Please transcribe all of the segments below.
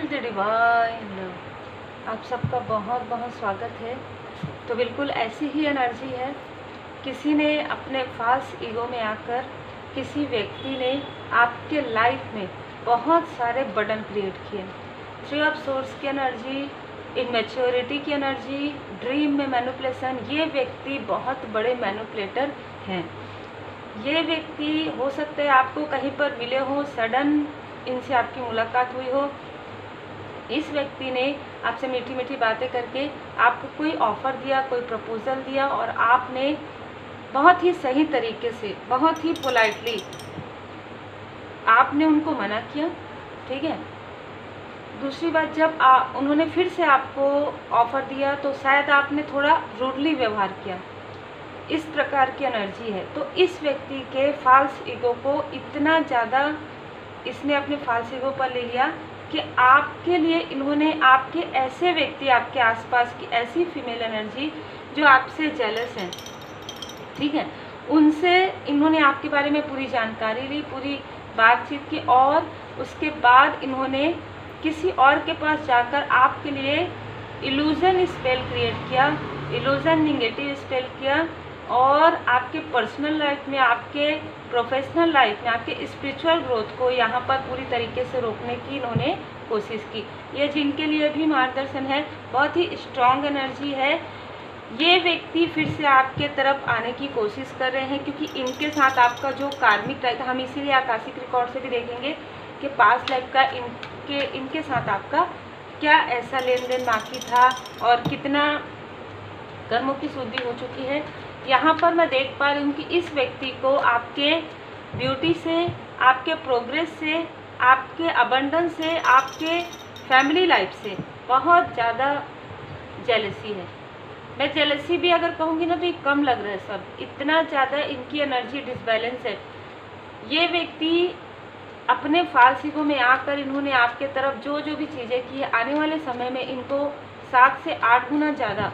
The divine love. आप सबका बहुत बहुत स्वागत है। तो बिल्कुल ऐसी ही एनर्जी है। किसी ने अपने फाल्स ईगो में आकर किसी व्यक्ति ने आपके लाइफ में बहुत सारे बर्डन क्रिएट किए। थ्री ऑफ सोर्स की एनर्जी, इमेच्योरिटी की एनर्जी, ड्रीम में मैनिपुलेशन। ये व्यक्ति बहुत बड़े मैनिपुलेटर हैं। ये व्यक्ति हो सकता है आपको कहीं पर मिले हो, सडन इनसे आपकी मुलाकात हुई हो। इस व्यक्ति ने आपसे मीठी मीठी बातें करके आपको कोई ऑफ़र दिया, कोई प्रपोजल दिया और आपने बहुत ही सही तरीके से, बहुत ही पोलाइटली आपने उनको मना किया। ठीक है। दूसरी बात, जब उन्होंने फिर से आपको ऑफ़र दिया तो शायद आपने थोड़ा रूडली व्यवहार किया। इस प्रकार की एनर्जी है। तो इस व्यक्ति के फाल्स ईगो को इतना ज़्यादा इसने अपने फाल्स ईगो पर ले लिया कि आपके लिए इन्होंने आपके ऐसे व्यक्ति, आपके आसपास की ऐसी फीमेल एनर्जी जो आपसे जेलस हैं, ठीक है, उनसे इन्होंने आपके बारे में पूरी जानकारी ली, पूरी बातचीत की और उसके बाद इन्होंने किसी और के पास जाकर आपके लिए इल्यूज़न स्पेल क्रिएट किया, इल्यूज़न निगेटिव स्पेल किया और आपके पर्सनल लाइफ में, आपके प्रोफेशनल लाइफ में, आपके स्पिरिचुअल ग्रोथ को यहाँ पर पूरी तरीके से रोकने की इन्होंने कोशिश की। ये जिनके लिए भी मार्गदर्शन है, बहुत ही स्ट्रॉन्ग एनर्जी है। ये व्यक्ति फिर से आपके तरफ आने की कोशिश कर रहे हैं क्योंकि इनके साथ आपका जो कार्मिक लाइफ, हम इसीलिए आकाशिक रिकॉर्ड से भी देखेंगे कि पास्ट लाइफ का इनके साथ आपका क्या ऐसा लेन देन बाकी था और कितना कर्मों की शुद्धि हो चुकी है। यहाँ पर मैं देख पा रही हूँ कि इस व्यक्ति को आपके ब्यूटी से, आपके प्रोग्रेस से, आपके अबंडेंस से, आपके फैमिली लाइफ से बहुत ज़्यादा जेलसी है। मैं जेलसी भी अगर कहूँगी ना तो ये कम लग रहा है सब, इतना ज़्यादा इनकी एनर्जी डिसबैलेंस है। ये व्यक्ति अपने फाल्स ईगो में आकर इन्होंने आपके तरफ जो जो भी चीज़ें की है, आने वाले समय में इनको 7 से 8 गुना ज़्यादा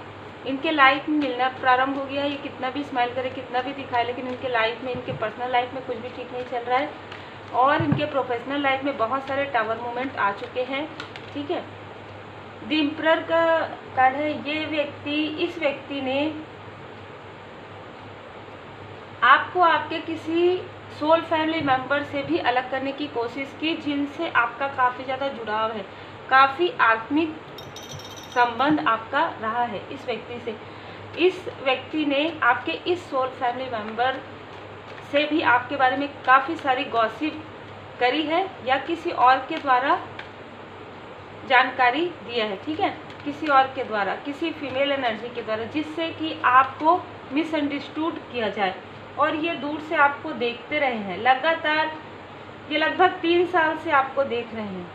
इनके लाइफ में मिलना प्रारंभ हो गया है। ये कितना भी स्माइल करे, कितना भी दिखाए, लेकिन इनके लाइफ में, इनके पर्सनल लाइफ में कुछ भी ठीक नहीं चल रहा है और इनके प्रोफेशनल लाइफ में बहुत सारे टावर मोमेंट आ चुके हैं। ठीक है। द एम्परर का कार्ड है। ये व्यक्ति, इस व्यक्ति ने आपको आपके किसी सोल फैमिली मेंबर से भी अलग करने की कोशिश की जिनसे आपका काफ़ी ज़्यादा जुड़ाव है, काफ़ी आत्मिक संबंध आपका रहा है इस व्यक्ति से। इस व्यक्ति ने आपके इस सोल फैमिली मेंबर से भी आपके बारे में काफ़ी सारी गॉसिप करी है या किसी और के द्वारा जानकारी दिया है। ठीक है। किसी और के द्वारा, किसी फीमेल एनर्जी के द्वारा, जिससे कि आपको मिसअंडरस्टूड किया जाए और ये दूर से आपको देखते रहे हैं लगातार। ये लगभग 3 साल से आपको देख रहे हैं।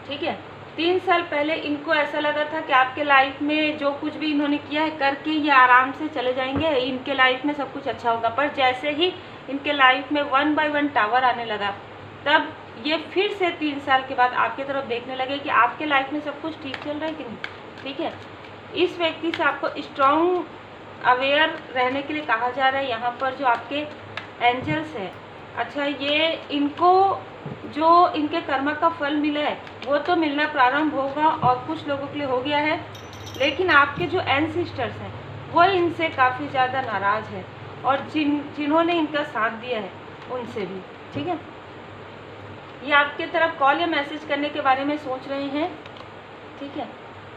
ठीक है। 3 साल पहले इनको ऐसा लगा था कि आपके लाइफ में जो कुछ भी इन्होंने किया है करके ये आराम से चले जाएंगे, इनके लाइफ में सब कुछ अच्छा होगा। पर जैसे ही इनके लाइफ में 1 बाय 1 टावर आने लगा, तब ये फिर से 3 साल के बाद आपकी तरफ देखने लगे कि आपके लाइफ में सब कुछ ठीक चल रहा है कि नहीं। ठीक है। इस व्यक्ति से आपको स्ट्रॉन्ग अवेयर रहने के लिए कहा जा रहा है। यहाँ पर जो आपके एंजल्स हैं, अच्छा, ये इनको जो इनके कर्म का फल मिला है वो तो मिलना प्रारंभ होगा और कुछ लोगों के लिए हो गया है, लेकिन आपके जो एंसेस्टर्स हैं वो इनसे काफ़ी ज़्यादा नाराज़ है और जिन्होंने इनका साथ दिया है उनसे भी। ठीक है। ये आपके तरफ कॉल या मैसेज करने के बारे में सोच रहे हैं। ठीक है।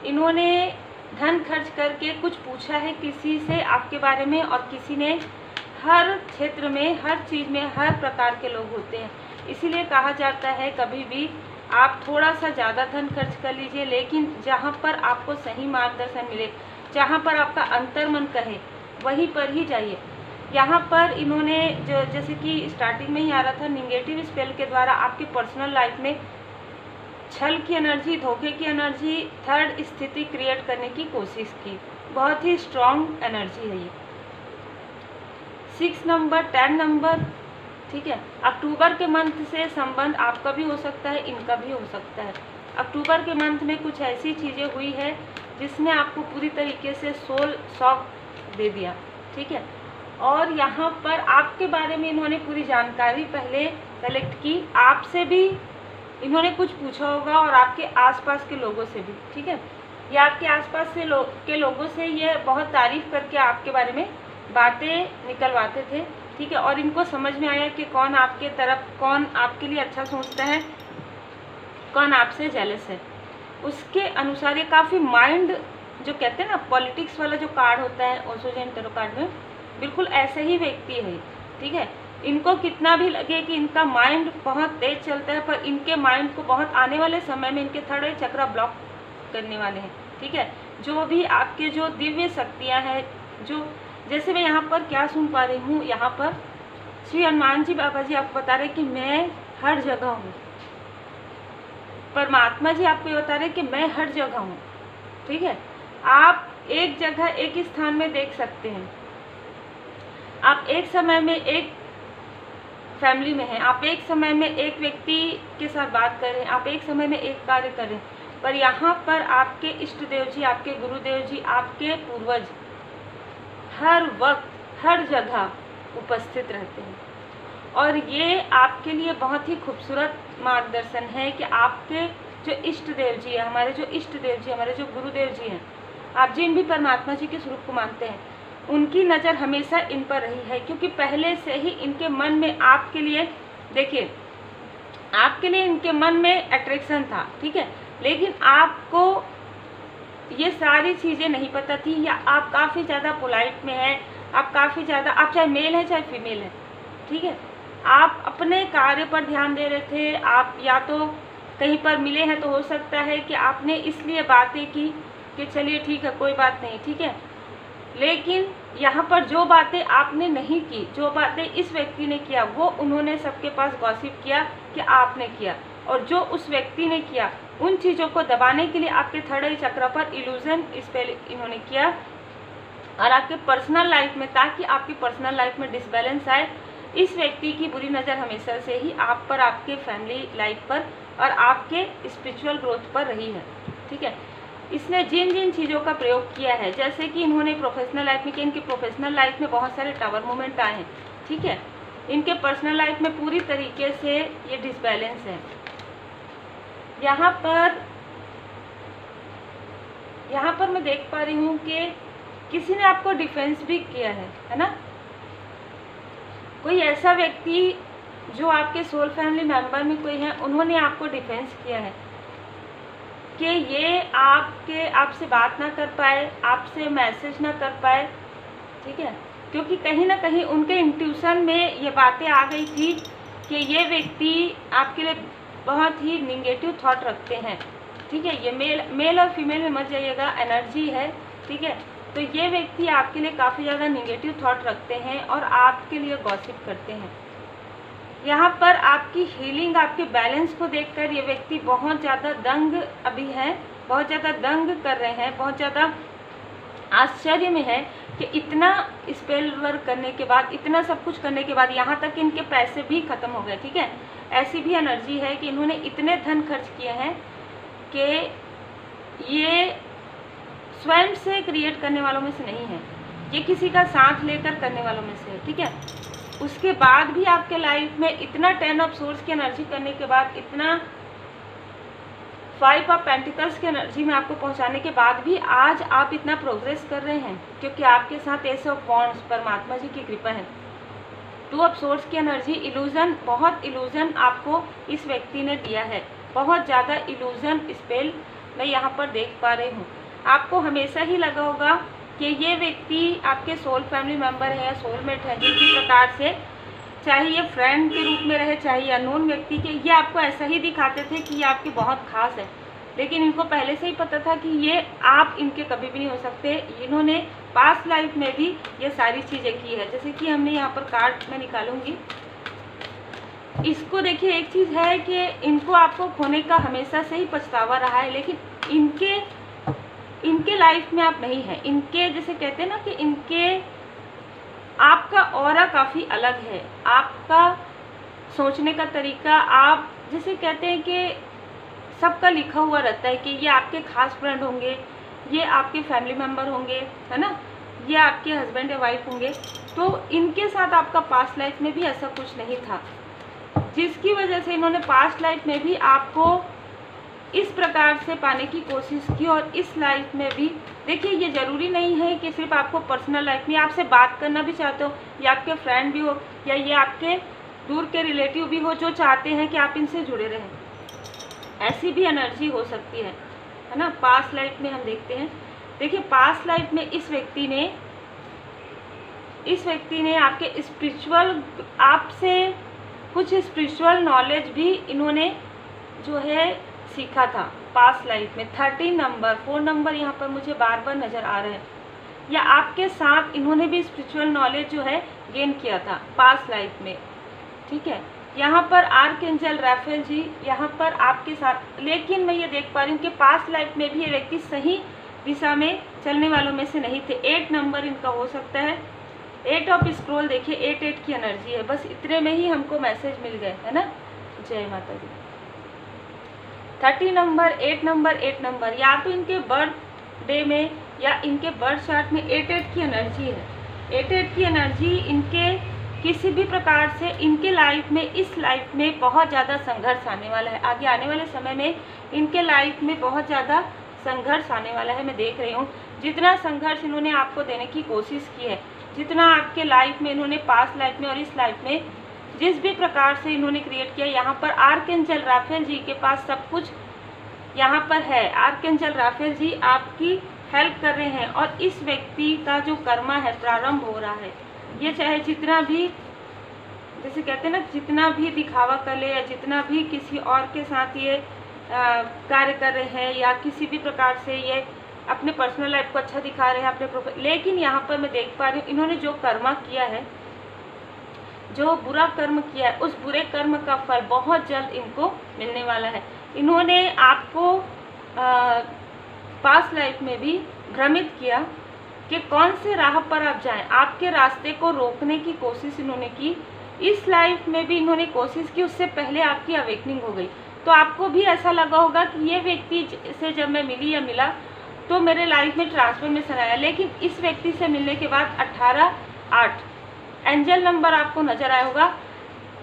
इन्होंने धन खर्च करके कुछ पूछा है किसी से आपके बारे में और किसी ने, हर क्षेत्र में, हर चीज़ में हर प्रकार के लोग होते हैं। इसीलिए कहा जाता है कभी भी आप थोड़ा सा ज़्यादा धन खर्च कर लीजिए, लेकिन जहाँ पर आपको सही मार्गदर्शन मिले, जहाँ पर आपका अंतर्मन कहे वहीं पर ही जाइए। यहाँ पर इन्होंने जो, जैसे कि स्टार्टिंग में ही आ रहा था, निगेटिव स्पेल के द्वारा आपके पर्सनल लाइफ में छल की एनर्जी, धोखे की एनर्जी, थर्ड स्थिति क्रिएट करने की कोशिश की। बहुत ही स्ट्रॉन्ग एनर्जी है ये। 6 नंबर, 10 नंबर। ठीक है। अक्टूबर के मंथ से संबंध आपका भी हो सकता है, इनका भी हो सकता है। अक्टूबर के मंथ में कुछ ऐसी चीज़ें हुई है जिसने आपको पूरी तरीके से सोल शॉक दे दिया। ठीक है। और यहाँ पर आपके बारे में इन्होंने पूरी जानकारी पहले कलेक्ट की, आपसे भी इन्होंने कुछ पूछा होगा और आपके आसपास के लोगों से भी, ठीक है, या आपके आसपास से के लोगों से ये बहुत तारीफ़ करके आपके बारे में बातें निकलवाते थे, ठीक है। और इनको समझ में आया कि कौन आपके तरफ, कौन आपके लिए अच्छा सोचता है, कौन आपसे जेलस है। उसके अनुसार ये काफ़ी माइंड, जो कहते हैं ना पॉलिटिक्स वाला जो कार्ड होता है ओशो जैन टैरो कार्ड में, बिल्कुल ऐसे ही व्यक्ति है, ठीक है। इनको कितना भी लगे कि इनका माइंड बहुत तेज चलता है, पर इनके माइंड को बहुत आने वाले समय में इनके थर्ड आई चक्रा ब्लॉक करने वाले हैं, ठीक है। जो भी आपके जो दिव्य शक्तियाँ हैं, जो जैसे मैं यहाँ पर क्या सुन पा रही हूँ, यहाँ पर श्री हनुमान जी बाबा जी आपको बता रहे कि मैं हर जगह हूँ। परमात्मा जी आपको ये बता रहे कि मैं हर जगह हूँ, ठीक है। आप एक जगह, एक स्थान में देख सकते हैं, आप एक समय में एक फैमिली में हैं, आप एक समय में एक व्यक्ति के साथ बात कर रहे हैं, आप एक समय में एक कार्य कर रहे हैं, पर यहाँ पर आपके इष्ट देव जी, आपके गुरुदेव जी, आपके पूर्वज हर वक्त हर जगह उपस्थित रहते हैं। और ये आपके लिए बहुत ही खूबसूरत मार्गदर्शन है कि आपके जो इष्ट देव जी है, हमारे जो इष्ट देव जी, हमारे जो गुरुदेव जी हैं, आप जिन भी परमात्मा जी के स्वरूप को मानते हैं, उनकी नज़र हमेशा इन पर रही है, क्योंकि पहले से ही इनके मन में आपके लिए, देखिए आपके लिए इनके मन में अट्रैक्शन था, ठीक है, लेकिन आपको ये सारी चीज़ें नहीं पता थी, या आप काफ़ी ज़्यादा पोलाइट में हैं, आप काफ़ी ज़्यादा, आप चाहे मेल हैं चाहे फीमेल हैं, ठीक है, आप अपने कार्य पर ध्यान दे रहे थे। आप या तो कहीं पर मिले हैं तो हो सकता है कि आपने इसलिए बातें की कि चलिए ठीक है कोई बात नहीं, ठीक है, लेकिन यहाँ पर जो बातें आपने नहीं की, जो बातें इस व्यक्ति ने किया, वो उन्होंने सबके पास गॉसिप किया कि आपने किया, और जो उस व्यक्ति ने किया उन चीज़ों को दबाने के लिए आपके थर्ड आई चक्र पर इल्यूजन स्पेल इन्होंने किया, और आपके पर्सनल लाइफ में, ताकि आपकी पर्सनल लाइफ में डिसबैलेंस आए, इस व्यक्ति की बुरी नज़र हमेशा से ही आप पर, आपके फैमिली लाइफ पर और आपके स्पिरिचुअल ग्रोथ पर रही है, ठीक है। इसने जिन जिन चीज़ों का प्रयोग किया है, जैसे कि इन्होंने प्रोफेशनल लाइफ में किया, इनकी प्रोफेशनल लाइफ में बहुत सारे टावर मोमेंट आए हैं, ठीक है, इनके पर्सनल लाइफ में पूरी तरीके से ये डिसबैलेंस है। यहाँ पर मैं देख पा रही हूँ कि किसी ने आपको डिफेंस भी किया है ना, कोई ऐसा व्यक्ति जो आपके सोल फैमिली मेंबर में कोई है, उन्होंने आपको डिफेंस किया है कि ये आपसे बात ना कर पाए, आपसे मैसेज ना कर पाए, ठीक है, क्योंकि कहीं ना कहीं उनके इंट्यूशन में ये बातें आ गई थी कि ये व्यक्ति आपके लिए बहुत ही निगेटिव थॉट रखते हैं, ठीक है। ये मेल और फीमेल में मत जाइएगा, एनर्जी है, ठीक है। तो ये व्यक्ति आपके लिए काफ़ी ज़्यादा निगेटिव थॉट रखते हैं और आपके लिए गॉसिप करते हैं। यहाँ पर आपकी हीलिंग, आपके बैलेंस को देखकर ये व्यक्ति बहुत ज़्यादा दंग अभी है, बहुत ज़्यादा दंग कर रहे हैं, बहुत ज़्यादा आश्चर्य में है कि इतना स्पेल वर्क करने के बाद, इतना सब कुछ करने के बाद, यहाँ तक इनके पैसे भी ख़त्म हो गए, ठीक है। ऐसी भी एनर्जी है कि इन्होंने इतने धन खर्च किए हैं कि ये स्वयं से क्रिएट करने वालों में से नहीं है, ये किसी का साथ लेकर करने वालों में से है, ठीक है। उसके बाद भी आपके लाइफ में इतना 10 ऑफ सोर्स की एनर्जी करने के बाद, इतना 5 ऑफ पेंटिकल्स की एनर्जी में आपको पहुंचाने के बाद भी आज आप इतना प्रोग्रेस कर रहे हैं, क्योंकि आपके साथ एस ऑफ वॉन्ड्स, परमात्मा जी की कृपा है। 2 ऑफ सोर्स की एनर्जी, इल्यूजन, बहुत इल्यूजन आपको इस व्यक्ति ने दिया है, बहुत ज़्यादा इल्यूजन स्पेल मैं यहाँ पर देख पा रही हूँ। आपको हमेशा ही लगा होगा कि ये व्यक्ति आपके सोल फैमिली मेम्बर है या सोलमेट है, जिस प्रकार से, चाहे ये फ्रेंड के रूप में रहे, चाहे ये अननोन व्यक्ति के, ये आपको ऐसा ही दिखाते थे कि ये आपके बहुत खास है, लेकिन इनको पहले से ही पता था कि ये आप इनके कभी भी नहीं हो सकते। इन्होंने पास्ट लाइफ में भी ये सारी चीज़ें की है, जैसे कि हमने यहाँ पर कार्ड में निकालूंगी, इसको देखिए। एक चीज़ है कि इनको आपको खोने का हमेशा से ही पछतावा रहा है, लेकिन इनके लाइफ में आप नहीं हैं। इनके, जैसे कहते हैं ना कि इनके, आपका ऑरा काफ़ी अलग है, आपका सोचने का तरीका, आप जैसे कहते हैं कि सबका लिखा हुआ रहता है कि ये आपके खास फ्रेंड होंगे, ये आपके फैमिली मेम्बर होंगे, है ना, ये आपके हस्बैंड या वाइफ होंगे। तो इनके साथ आपका पास्ट लाइफ में भी ऐसा कुछ नहीं था, जिसकी वजह से इन्होंने पास्ट लाइफ में भी आपको इस प्रकार से पाने की कोशिश की और इस लाइफ में भी। देखिए, ये ज़रूरी नहीं है कि सिर्फ आपको पर्सनल लाइफ में आपसे बात करना भी चाहते हो, या आपके फ्रेंड भी हो, या ये आपके दूर के रिलेटिव भी हो जो चाहते हैं कि आप इनसे जुड़े रहें। ऐसी भी एनर्जी हो सकती है ना। पास्ट लाइफ में हम देखते हैं, देखिए पास्ट लाइफ में इस व्यक्ति ने आपके स्पिरिचुअल, आपसे कुछ स्पिरिचुअल नॉलेज भी इन्होंने जो है सीखा था पास्ट लाइफ में। 13 नंबर 4 नंबर यहाँ पर मुझे बार बार नज़र आ रहे हैं, या आपके साथ इन्होंने भी स्पिरिचुअल नॉलेज जो है गेन किया था पास्ट लाइफ में, ठीक है। यहाँ पर आर्कएंजल राफेल जी यहाँ पर आपके साथ, लेकिन मैं ये देख पा रही हूँ कि पास्ट लाइफ में भी ये व्यक्ति सही दिशा में चलने वालों में से नहीं थे। 8 नंबर इनका हो सकता है। 8 ऑफ स्क्रॉल देखिए, 8 की एनर्जी है। बस इतने में ही हमको मैसेज मिल गए, है ना। जय माता दी। 30 नंबर 8 नंबर, या तो इनके बर्थ डे में या इनके बर्थ चार्ट में 8 की एनर्जी है। 8 की एनर्जी इनके किसी भी प्रकार से इनके लाइफ में, इस लाइफ में बहुत ज़्यादा संघर्ष आने वाला है। आगे आने वाले समय में इनके लाइफ में बहुत ज़्यादा संघर्ष आने वाला है। मैं देख रही हूँ जितना संघर्ष इन्होंने आपको देने की कोशिश की है, जितना आपके लाइफ में इन्होंने पास्ट लाइफ में और इस लाइफ में जिस भी प्रकार से इन्होंने क्रिएट किया, यहाँ पर आर्कएंजल राफेल जी के पास सब कुछ यहाँ पर है। आर्कएंजल राफेल जी आपकी हेल्प कर रहे हैं और इस व्यक्ति का जो कर्मा है प्रारंभ हो रहा है। ये चाहे जितना भी, जैसे कहते हैं ना, जितना भी दिखावा कर ले या जितना भी किसी और के साथ ये कार्य कर रहे हैं या किसी भी प्रकार से ये अपने पर्सनल लाइफ को अच्छा दिखा रहे हैं अपने प्रोफाइल, लेकिन यहाँ पर मैं देख पा रही हूँ इन्होंने जो कर्मा किया है, जो बुरा कर्म किया है, उस बुरे कर्म का फल बहुत जल्द इनको मिलने वाला है। इन्होंने आपको पास्ट लाइफ में भी भ्रमित किया कि कौन से राह पर आप जाएं, आपके रास्ते को रोकने की कोशिश इन्होंने की। इस लाइफ में भी इन्होंने कोशिश की, उससे पहले आपकी अवेकनिंग हो गई। तो आपको भी ऐसा लगा होगा कि ये व्यक्ति से जब मैं मिली या मिला तो मेरे लाइफ में ट्रांसफॉर्मेशन आया, लेकिन इस व्यक्ति से मिलने के बाद 18-8 एंजल नंबर आपको नजर आया होगा।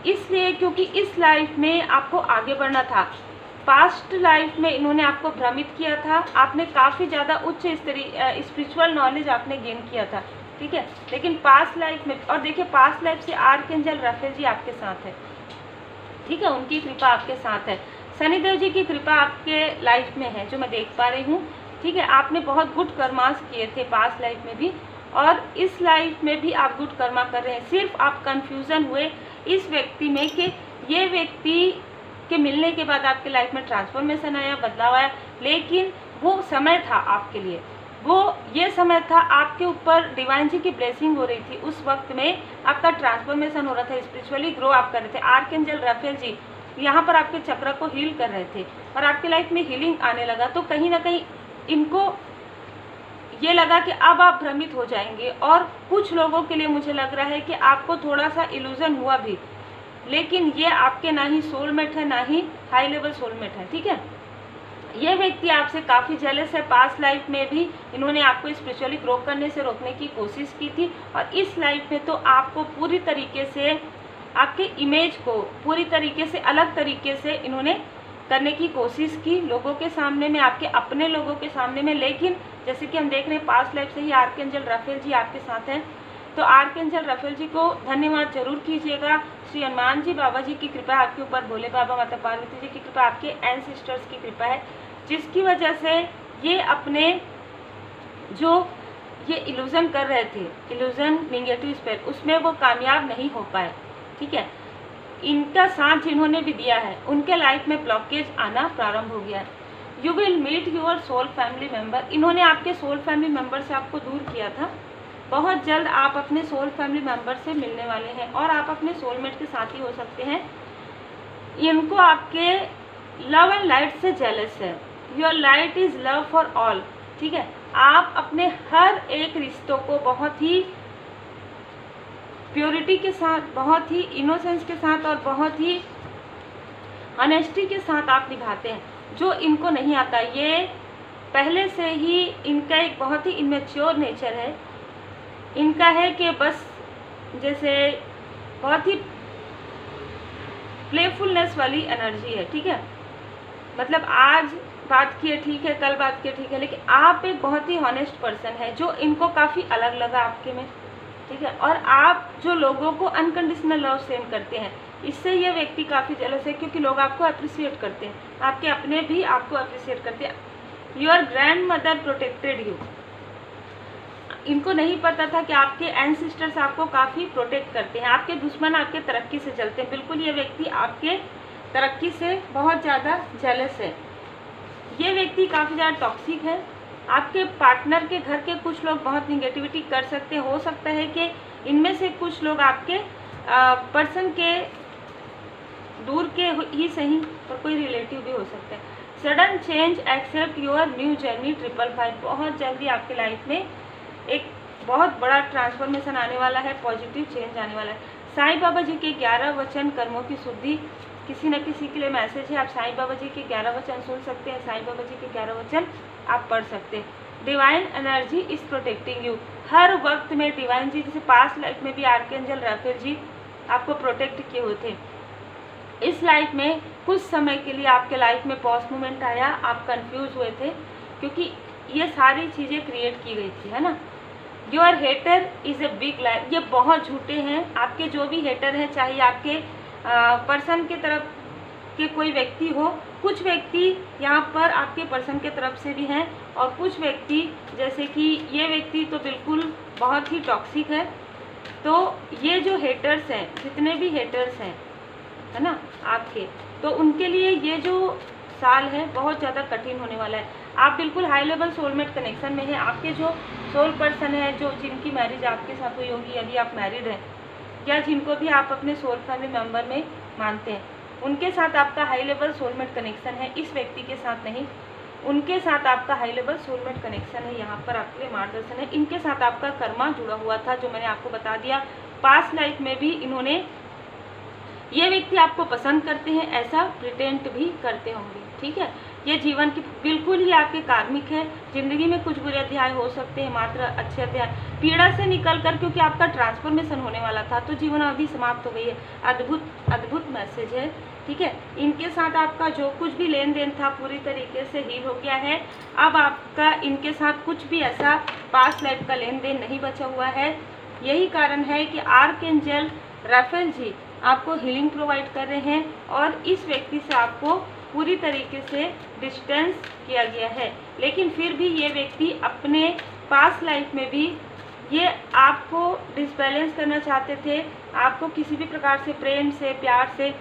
इसलिए क्योंकि इस लाइफ में आपको आगे बढ़ना था। पास्ट लाइफ में इन्होंने आपको भ्रमित किया था, आपने काफ़ी ज़्यादा उच्च स्तरीय स्पिरिचुअल नॉलेज आपने गेन किया था, ठीक है। लेकिन पास्ट लाइफ में, और देखिए पास्ट लाइफ से आर्कएंजल राफेल जी आपके साथ है, ठीक है, उनकी कृपा आपके साथ है। शनिदेव जी की कृपा आपके लाइफ में है जो मैं देख पा रही हूँ, ठीक है। आपने बहुत गुड कर्मास किए थे पास्ट लाइफ में भी, और इस लाइफ में भी आप गुड कर्मा कर रहे हैं। सिर्फ आप कंफ्यूजन हुए इस व्यक्ति में कि ये व्यक्ति के मिलने के बाद आपके लाइफ में ट्रांसफॉर्मेशन आया, बदलाव आया, लेकिन वो समय था आपके लिए, वो ये समय था आपके ऊपर डिवाइन जी की ब्लेसिंग हो रही थी। उस वक्त में आपका ट्रांसफॉर्मेशन हो रहा था, स्पिरिचुअली ग्रो आप कर रहे थे। आर्कएंजल राफेल जी यहाँ पर आपके चक्र को हील कर रहे थे और आपके लाइफ में हीलिंग आने लगा। तो कहीं ना कहीं इनको ये लगा कि अब आप भ्रमित हो जाएंगे, और कुछ लोगों के लिए मुझे लग रहा है कि आपको थोड़ा सा इल्यूजन हुआ भी, लेकिन ये आपके ना ही सोलमेट है ना ही हाई लेवल सोलमेट है, ठीक है। ये व्यक्ति आपसे काफ़ी जेलस है। पास्ट लाइफ में भी इन्होंने आपको स्पिरिचुअली ग्रो करने से रोकने की कोशिश की थी, और इस लाइफ में तो आपको पूरी तरीके से, आपके इमेज को पूरी तरीके से अलग तरीके से इन्होंने करने की कोशिश की लोगों के सामने में, आपके अपने लोगों के सामने में। लेकिन जैसे कि हम देख रहे हैं पास्ट लाइफ से ही आर्कएंजल राफेल जी आपके साथ हैं, तो आर्कएंजल राफेल जी को धन्यवाद जरूर कीजिएगा। श्री हनुमान जी बाबा जी की कृपा आपके ऊपर, भोले बाबा माता पार्वती जी की कृपा, आपके एंसेस्टर्स की कृपा है, जिसकी वजह से ये अपने जो ये इल्यूजन कर रहे थे, इल्यूजन नेगेटिव स्पेल, उसमें वो कामयाब नहीं हो पाए, ठीक है। इनका साथ जिन्होंने भी दिया है उनके लाइफ में ब्लॉकेज आना प्रारंभ हो गया है। You will meet your soul family member, इन्होंने आपके सोल फैमिली मेम्बर से आपको दूर किया था। बहुत जल्द आप अपने सोल फैमिली मेम्बर से मिलने वाले हैं, और आप अपने सोलमेट के साथी हो सकते हैं। इनको आपके लव एंड लाइट से जेलस है। Your light is love for all, ठीक है। आप अपने हर एक रिश्तों को बहुत ही प्योरिटी के साथ, बहुत ही इनोसेंस के साथ और बहुत ही ऑनेस्टी के साथ आप निभाते हैं, जो इनको नहीं आता। ये पहले से ही इनका एक बहुत ही इमेच्योर नेचर है। इनका है कि बस जैसे बहुत ही प्लेफुलनेस वाली एनर्जी है, ठीक है। मतलब आज बात किए ठीक है, कल बात किए ठीक है, लेकिन आप एक बहुत ही हॉनेस्ट पर्सन है जो इनको काफ़ी अलग लगा आपके में, ठीक है। और आप जो लोगों को अनकंडीशनल लव सेंड करते हैं, इससे ये व्यक्ति काफ़ी जेलस है, क्योंकि लोग आपको अप्रिशिएट करते हैं, आपके अपने भी आपको अप्रिशिएट करते हैं। Your grand mother protected you. इनको नहीं पता था कि आपके एंसेस्टर्स आपको काफ़ी प्रोटेक्ट करते हैं, आपके दुश्मन आपके तरक्की से जलते हैं। बिल्कुल ये व्यक्ति आपके तरक्की से बहुत ज़्यादा जेलस है। ये व्यक्ति काफ़ी ज़्यादा टॉक्सिक है। आपके पार्टनर के घर के कुछ लोग बहुत निगेटिविटी कर सकते हैं। हो सकता है कि इनमें से कुछ लोग आपके पर्सन के दूर के ही सही, और कोई रिलेटिव भी हो सकता है। Sudden change accept your new journey 555। बहुत जल्दी आपके लाइफ में एक बहुत बड़ा ट्रांसफॉर्मेशन आने वाला है, पॉजिटिव चेंज आने वाला है। साईं बाबा जी के 11 वचन कर्मों की शुद्धि। किसी न किसी के लिए मैसेज है, आप साईं बाबा जी के 11 वचन सुन सकते हैं, साईं बाबा जी के 11 वचन आप पढ़ सकते हैं। Divine energy is protecting you. हर वक्त में डिवाइन जी, जैसे पास्ट लाइफ में भी आर्कएंजल राफेल जी आपको प्रोटेक्ट किए हुए थे, इस लाइफ में कुछ समय के लिए आपके लाइफ में पॉज मोमेंट आया, आप कंफ्यूज हुए थे, क्योंकि ये सारी चीज़ें क्रिएट की गई थी, है ना। Your hater is a big life. ये बहुत झूठे हैं। आपके जो भी हेटर हैं, चाहे आपके पर्सन के तरफ के कोई व्यक्ति हो, कुछ व्यक्ति यहाँ पर आपके पर्सन के तरफ से भी हैं, और कुछ व्यक्ति जैसे कि ये व्यक्ति तो बिल्कुल बहुत ही टॉक्सिक है। तो ये जो हेटर्स हैं, जितने भी हेटर्स हैं, है ना आपके, तो उनके लिए ये जो साल है बहुत ज़्यादा कठिन होने वाला है। आप बिल्कुल हाई लेवल सोलमेट कनेक्शन में हैं। आपके जो सोल पर्सन है, जो जिनकी मैरिज आपके साथ हुई होगी, यदि आप मैरिड हैं, या जिनको भी आप अपने सोल फैमिली मेंबर में मानते हैं, उनके साथ आपका हाई लेवल सोलमेट कनेक्शन है। इस व्यक्ति के साथ नहीं, उनके साथ आपका हाई लेवल सोलमेट कनेक्शन है। यहाँ पर आपके लिए मार्गदर्शन है। इनके साथ आपका कर्मा जुड़ा हुआ था, जो मैंने आपको बता दिया। पास्ट लाइफ में भी इन्होंने, ये व्यक्ति आपको पसंद करते हैं, ऐसा प्रिटेंट भी करते होंगे, ठीक है। ये जीवन की बिल्कुल ही आपके कार्मिक है। जिंदगी में कुछ बुरे अध्याय हो सकते हैं, मात्र अच्छे अध्याय। पीड़ा से निकलकर, क्योंकि आपका ट्रांसफॉर्मेशन होने वाला था, तो जीवन अवधि समाप्त हो गई है। अद्भुत अद्भुत मैसेज है, ठीक है। इनके साथ आपका जो कुछ भी लेन देन था पूरी तरीके से हील हो गया है। अब आपका इनके साथ कुछ भी ऐसा पास्ट लाइफ का लेन देन नहीं बचा हुआ है। यही कारण है कि आर्कएंजल राफेल जी आपको हीलिंग प्रोवाइड कर रहे हैं, और इस व्यक्ति से आपको पूरी तरीके से डिस्टेंस किया गया है। लेकिन फिर भी ये व्यक्ति अपने पास्ट लाइफ में भी ये आपको डिसबैलेंस करना चाहते थे। आपको किसी भी प्रकार से प्रेम से, प्यार से,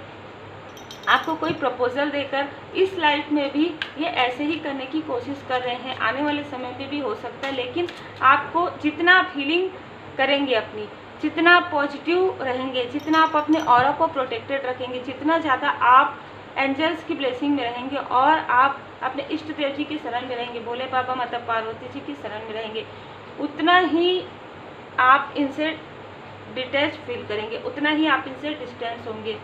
आपको कोई प्रपोजल देकर इस लाइफ में भी ये ऐसे ही करने की कोशिश कर रहे हैं। आने वाले समय में भी हो सकता है, लेकिन आपको जितना आप हीलिंग करेंगे अपनी, जितना पॉजिटिव रहेंगे, जितना आप अपने ऑरा को प्रोटेक्टेड रखेंगे, जितना ज़्यादा आप एंजल्स की ब्लेसिंग में रहेंगे, और आप अपने इष्ट देव जी की शरण में रहेंगे, भोले बाबा माता पार्वती जी की शरण में रहेंगे, उतना ही आप इनसे डिटैच फील करेंगे, उतना ही आप इनसे डिस्टेंस होंगे।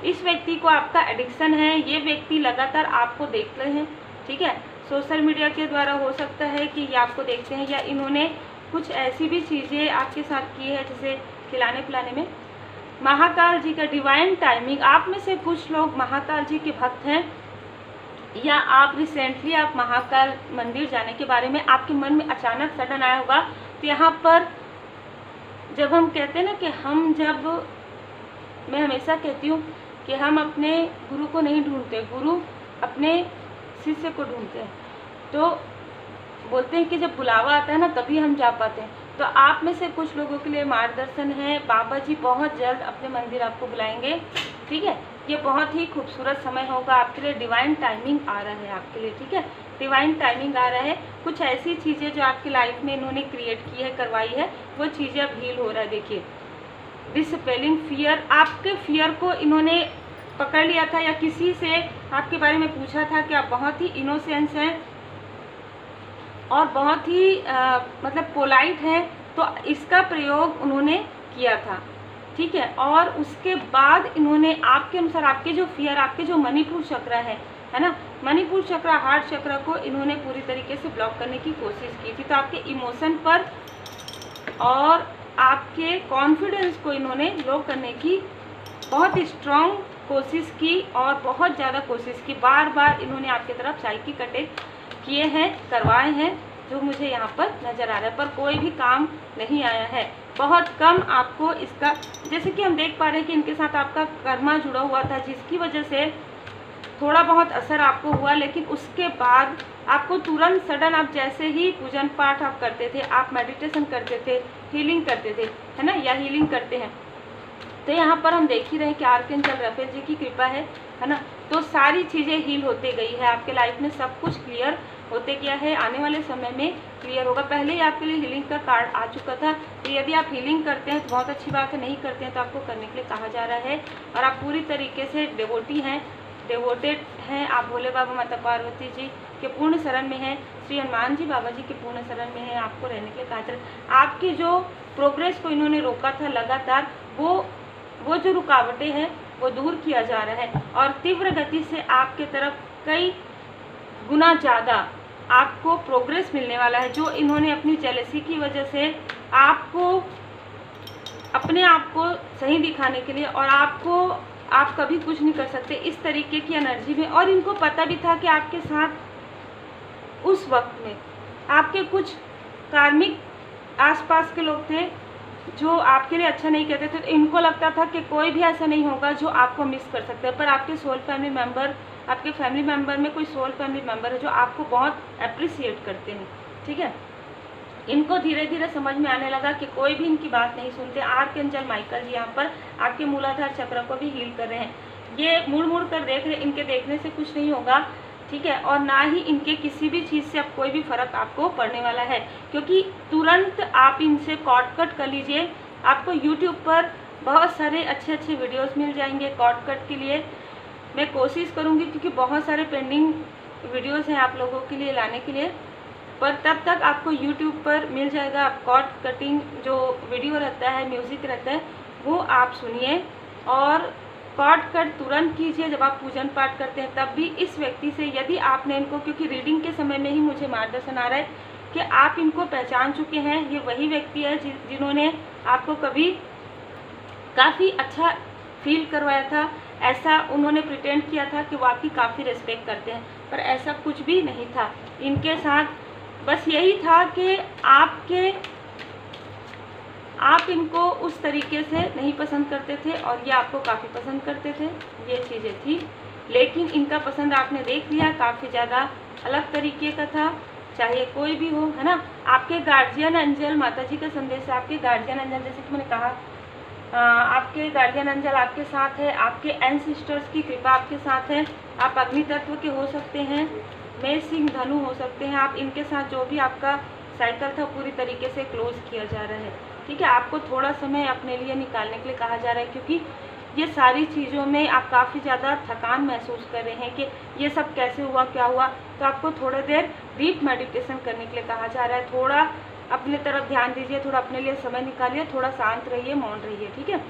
इस व्यक्ति को आपका एडिक्शन है। ये व्यक्ति लगातार आपको देख रहे हैं, ठीक है। सोशल मीडिया के द्वारा हो सकता है कि ये आपको देखते हैं, या इन्होंने कुछ ऐसी भी चीज़ें आपके साथ की है, जैसे खिलाने पिलाने में। महाकाल जी का डिवाइन टाइमिंग। आप में से कुछ लोग महाकाल जी के भक्त हैं, या आप रिसेंटली आप महाकाल मंदिर जाने के बारे में आपके मन में अचानक सडन आया होगा। तो यहाँ पर जब हम कहते हैं ना कि मैं हमेशा कहती हूँ कि हम अपने गुरु को नहीं ढूंढते, गुरु अपने शिष्य को ढूंढते हैं। तो बोलते हैं कि जब बुलावा आता है ना, तभी हम जा पाते हैं। तो आप में से कुछ लोगों के लिए मार्गदर्शन है। बाबा जी बहुत जल्द अपने मंदिर आपको बुलाएंगे, ठीक है। ये बहुत ही खूबसूरत समय होगा आपके लिए। डिवाइन टाइमिंग आ रहा है आपके लिए, ठीक है। डिवाइन टाइमिंग आ रहा है। कुछ ऐसी चीज़ें जो आपकी लाइफ में इन्होंने क्रिएट की है, करवाई है, वो चीज़ें अब हील हो रहा है। देखिए, डिसपेलिंग फियर, आपके फियर को इन्होंने पकड़ लिया था, या किसी से आपके बारे में पूछा था कि आप बहुत ही इनोसेंस हैं और बहुत ही मतलब पोलाइट है, तो इसका प्रयोग उन्होंने किया था, ठीक है। और उसके बाद इन्होंने आपके अनुसार आपके जो फियर, आपके जो मणिपुर चक्र है ना, मणिपुर चक्र, हार्ट चक्र को इन्होंने पूरी तरीके से ब्लॉक करने की कोशिश की थी। तो आपके इमोशन पर और आपके कॉन्फिडेंस को इन्होंने लो करने की बहुत स्ट्रॉन्ग कोशिश की और बहुत ज़्यादा कोशिश की, बार बार इन्होंने आपकी तरफ साइकिक अटैक किए हैं, करवाए हैं, जो मुझे यहाँ पर नज़र आ रहा है, पर कोई भी काम नहीं आया है। बहुत कम आपको इसका, जैसे कि हम देख पा रहे हैं कि इनके साथ आपका कर्मा जुड़ा हुआ था, जिसकी वजह से थोड़ा बहुत असर आपको हुआ, लेकिन उसके बाद आपको तुरंत सडन, आप जैसे ही पूजन पाठ आप करते थे, आप मेडिटेशन करते थे, हीलिंग करते थे, है ना, या हीलिंग करते हैं, तो यहाँ पर हम देख ही रहे हैं कि आर्कएंजल राफेल जी की कृपा है ना, तो सारी चीज़ें हील होते गई है, आपके लाइफ में सब कुछ क्लियर होते गया है, आने वाले समय में क्लियर होगा। पहले ही आपके लिए हीलिंग का कार्ड आ चुका था, तो यदि आप हीलिंग करते हैं तो बहुत अच्छी बात है, नहीं करते हैं तो आपको करने के लिए कहा जा रहा है। और आप पूरी तरीके से डिवोटी हैं, डिवोटेड हैं, आप भोले बाबा माता पार्वती जी के पूर्ण शरण में हैं, श्री हनुमान जी बाबा जी के पूर्ण शरण में हैं, आपको रहने के लिए कहा जा रहा है। आपकी जो प्रोग्रेस को इन्होंने रोका था लगातार, वो जो रुकावटें हैं वो दूर किया जा रहा है, और तीव्र गति से आपके तरफ कई गुना ज़्यादा आपको प्रोग्रेस मिलने वाला है। जो इन्होंने अपनी जेलसी की वजह से आपको, अपने आप को सही दिखाने के लिए, और आप कभी कुछ नहीं कर सकते, इस तरीके की एनर्जी में, और इनको पता भी था कि आपके साथ उस वक्त में आपके कुछ कार्मिक आसपास के लोग थे जो आपके लिए अच्छा नहीं कहते थे, तो इनको लगता था कि कोई भी ऐसा नहीं होगा जो आपको मिस कर सकता है, पर आपके सोल फैमिली मेम्बर, आपके फैमिली मेम्बर में कोई सोल फैमिली मेम्बर है जो आपको बहुत अप्रिसिएट करते हैं, ठीक है। इनको धीरे धीरे समझ में आने लगा कि कोई भी इनकी बात नहीं सुनते। आर्कएंजल माइकल जी यहाँ पर आपके मूलाधार चक्र को भी हील कर रहे हैं, ये मुड़ मुड़ कर देख रहे, इनके देखने से कुछ नहीं होगा, ठीक है, और ना ही इनके किसी भी चीज़ से अब कोई भी फर्क आपको पड़ने वाला है, क्योंकि तुरंत आप इनसे कॉर्ड कट कर लीजिए। आपको यूट्यूब पर बहुत सारे अच्छे अच्छे वीडियोस मिल जाएंगे कॉर्ड कट के लिए, मैं कोशिश करूँगी, क्योंकि बहुत सारे पेंडिंग वीडियोस हैं आप लोगों के लिए लाने के लिए, पर तब तक आपको यूट्यूब पर मिल जाएगा। आप कॉर्ड कटिंग जो वीडियो रहता है, म्यूज़िक रहता है, वो आप सुनिए, और कॉर्ड कट तुरंत कीजिए जब आप पूजन पाठ करते हैं। तब भी इस व्यक्ति से, यदि आपने इनको, क्योंकि रीडिंग के समय में ही मुझे मार्गदर्शन आ रहा है कि आप इनको पहचान चुके हैं, ये वही व्यक्ति है जिन्होंने आपको कभी काफ़ी अच्छा फील करवाया था, ऐसा उन्होंने प्रिटेंड किया था कि वो आपकी काफ़ी रिस्पेक्ट करते हैं, पर ऐसा कुछ भी नहीं था इनके साथ। बस यही था कि आप इनको उस तरीके से नहीं पसंद करते थे, और ये आपको काफ़ी पसंद करते थे, ये चीज़ें थी, लेकिन इनका पसंद आपने देख लिया, काफ़ी ज़्यादा अलग तरीके का था, चाहे कोई भी हो, है ना। आपके गार्जियन एंजल, माता जी का संदेश है, आपके गार्जियन एंजल, जैसे कि मैंने कहा, आपके गार्जियन एंजल आपके साथ है, आपके एंसेस्टर्स की कृपा आपके साथ है। आप अग्नि तत्व के हो सकते हैं, मेष सिंह धनु हो सकते हैं, आप इनके साथ जो भी आपका साइकिल था पूरी तरीके से क्लोज किया जा रहा है, ठीक है। आपको थोड़ा समय अपने लिए निकालने के लिए कहा जा रहा है, क्योंकि ये सारी चीज़ों में आप काफ़ी ज़्यादा थकान महसूस कर रहे हैं कि ये सब कैसे हुआ, क्या हुआ, तो आपको थोड़ा देर डीप मेडिटेशन करने के लिए कहा जा रहा है। थोड़ा अपने तरफ ध्यान दीजिए, थोड़ा अपने लिए समय निकालिए, थोड़ा शांत रहिए, मौन रहिए, ठीक है।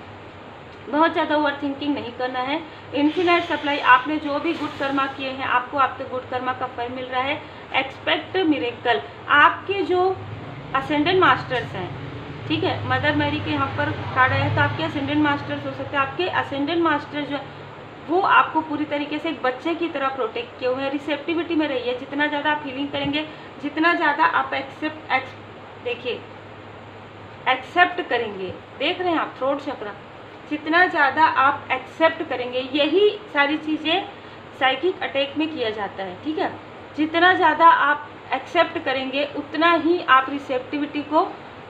बहुत ज़्यादा ओवर थिंकिंग नहीं करना है। इन्फिनाइट सप्लाई, आपने जो भी गुड कर्मा किए हैं, आपको आपके गुड कर्मा का फल मिल रहा है। एक्सपेक्ट मिरेकल, आपके जो असेंडेंट मास्टर्स हैं, ठीक है, मदर मैरी के यहाँ पर कार्ड आया, तो आपके असेंडेंट मास्टर्स हो सकते हैं। आपके असेंडेंट मास्टर जो वो आपको पूरी तरीके से एक बच्चे की तरह प्रोटेक्ट किए हुए हैं। रिसेप्टिविटी में रहिए, जितना ज़्यादा आप हीलिंग करेंगे, जितना ज़्यादा आप एक्सेप्ट करेंगे, देख रहे हैं आप थ्रोट चक्र, जितना ज़्यादा आप एक्सेप्ट करेंगे, यही सारी चीज़ें साइकिक अटैक में किया जाता है, ठीक है। जितना ज़्यादा आप एक्सेप्ट करेंगे, उतना ही आप रिसेप्टिविटी को,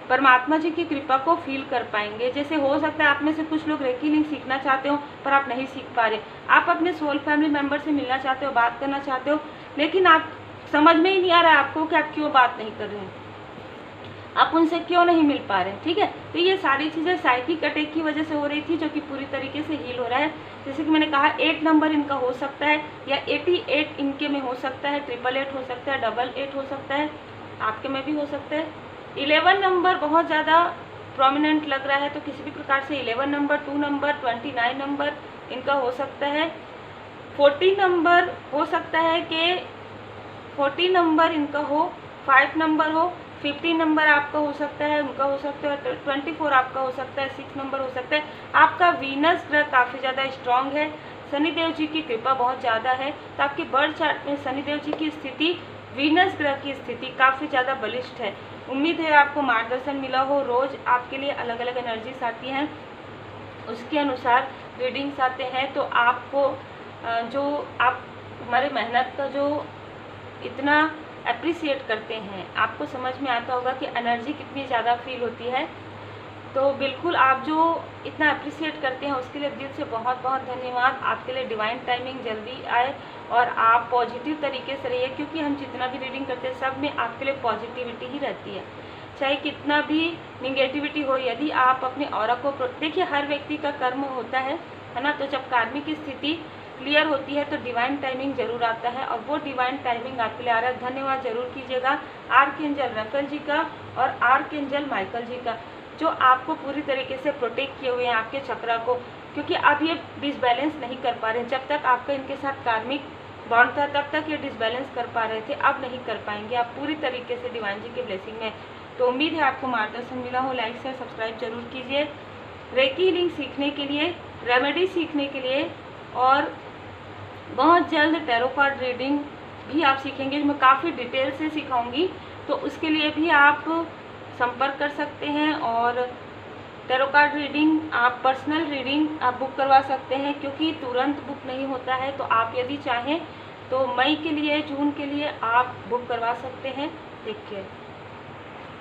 परमात्मा जी की कृपा को फील कर पाएंगे। जैसे हो सकता है आप में से कुछ लोग रेकी हीलिंग सीखना चाहते हो, पर आप नहीं सीख पा रहे। आप अपने सोल फैमिली मेम्बर से मिलना चाहते हो, बात करना चाहते हो, लेकिन आप समझ में ही नहीं आ रहा है आपको कि आप क्यों बात नहीं कर रहे हैं, आप उनसे क्यों नहीं मिल पा रहे हैं, ठीक है। तो ये सारी चीज़ें साइकिक अटैक की वजह से हो रही थी, जो कि पूरी तरीके से हील हो रहा है। जैसे कि मैंने कहा 8 नंबर इनका हो सकता है, या 88 इनके में हो सकता है, 888 हो सकता है, 88 हो सकता है, आपके में भी हो सकता है। 11 नंबर बहुत ज़्यादा प्रोमिनेंट लग रहा है, तो किसी भी प्रकार से 11 नंबर, 2 नंबर, 29 नंबर इनका हो सकता है। 40 नंबर हो सकता है कि 40 नंबर इनका हो, 5 नंबर हो, 15 नंबर आपका हो सकता है, उनका हो सकता है, 24 आपका हो सकता है, 6 नंबर हो सकता है। आपका वीनस ग्रह काफ़ी ज़्यादा स्ट्रॉन्ग है, शनिदेव जी की कृपा बहुत ज़्यादा है। तो आपके बर्थ चार्ट में शनिदेव जी की स्थिति, वीनस ग्रह की स्थिति काफ़ी ज़्यादा बलिष्ठ है। उम्मीद है आपको मार्गदर्शन मिला हो। रोज़ आपके लिए अलग अलग एनर्जीज आती हैं, उसके अनुसार रीडिंग्स आते हैं। तो आपको जो आप हमारे मेहनत का जो इतना अप्रिसिएट करते हैं, आपको समझ में आता होगा कि एनर्जी कितनी ज़्यादा फील होती है। तो बिल्कुल आप जो इतना अप्रिसिएट करते हैं उसके लिए दिल से बहुत बहुत धन्यवाद। आपके लिए डिवाइन टाइमिंग जल्दी आए और आप पॉजिटिव तरीके से रहिए, क्योंकि हम जितना भी रीडिंग करते हैं सब में आपके लिए पॉजिटिविटी ही रहती है, चाहे कितना भी निगेटिविटी हो। यदि आप अपने ऑरा को देखिए, हर व्यक्ति का कर्म होता है ना। तो जब कार्मिक स्थिति क्लियर होती है तो डिवाइन टाइमिंग जरूर आता है, और वो डिवाइन टाइमिंग आपके लिए आ रहा है। धन्यवाद जरूर कीजिएगा आर्कएंजल रफेल जी का और आर्कएंजल माइकल जी का, जो आपको पूरी तरीके से प्रोटेक्ट किए हुए हैं आपके चक्रा को, क्योंकि आप ये डिसबैलेंस नहीं कर पा रहे हैं। जब तक आपका इनके साथ कार्मिक बॉन्ड था तब तक ये डिसबैलेंस कर पा रहे थे, अब नहीं कर पाएंगे आप पूरी तरीके से डिवाइन जी के ब्लेसिंग में। तो उम्मीद है आपको मार्गदर्शन मिला हो। लाइक शेयर सब्सक्राइब जरूर कीजिए। रेकी हीलिंग सीखने के लिए, रेमेडी सीखने के लिए, और बहुत जल्द टैरो कार्ड रीडिंग भी आप सीखेंगे, मैं काफ़ी डिटेल से सिखाऊंगी। तो उसके लिए भी आप संपर्क कर सकते हैं, और टैरो कार्ड रीडिंग आप पर्सनल रीडिंग आप बुक करवा सकते हैं, क्योंकि तुरंत बुक नहीं होता है। तो आप यदि चाहें तो मई के लिए, जून के लिए आप बुक करवा सकते हैं। Take care.